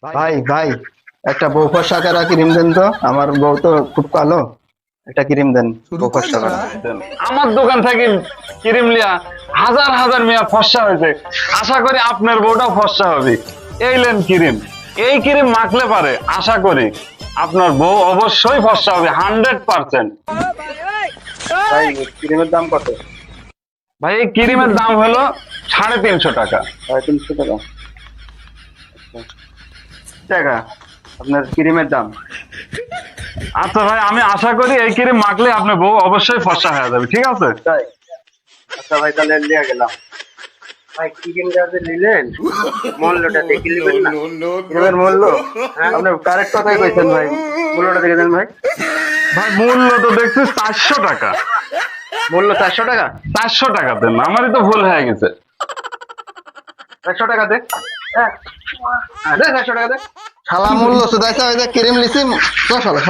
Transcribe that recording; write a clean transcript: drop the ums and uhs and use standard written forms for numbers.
ভাই ভাই, একটা বউ ফর্সা করা ক্রিম দেন তো, আমার বউ তো খুব কালো। একটা ক্রিম দেন বউ ফর্সা করা। আমার দোকান থেকে ক্রিম লিয়া হাজার হাজার মেয়া ফর্সা হয়েছে, আশা করি আপনার বউটাও ফর্সা হবে। এই লেন ক্রিম, এই ক্রিম মাখলে পারে আশা করি আপনার বউ অবশ্যই ফর্সা হবে 100%। ভাই ক্রিমের দাম কত? ভাই এই ক্রিমের দাম হলো 350 টাকা। 350 টাকা? টাকা আপনার ক্রিমের দাম। আচ্ছা ভাই, আমি আশা করি এই ক্রিম মাখলে আপনার বউ অবশ্যই ফর্সা হয়ে যাবে, ঠিক আছে? তাই? আচ্ছা ভাই, তাহলে লিয়া গেলাম। ভাই ক্রিমটা যে নিলেন, মূল্যটা দেখে নেবেন না? ক্রিমের মূল্য আপনি কারেক্ট কথাই কইছেন ভাই। মূল্যটা দেখে দেন ভাই। ভাই মূল্য তো দেখছি 400 টাকা। মূল্য 400 টাকা? 400 টাকা দেন, আমারই তো ভুল হয়ে গেছে। 400 টাকা দে। হ্যাঁ দে, 400 টাকা দে। শালা মূল্য শুধাইছে, ওই যে ক্রিম লিসি। চল শালা।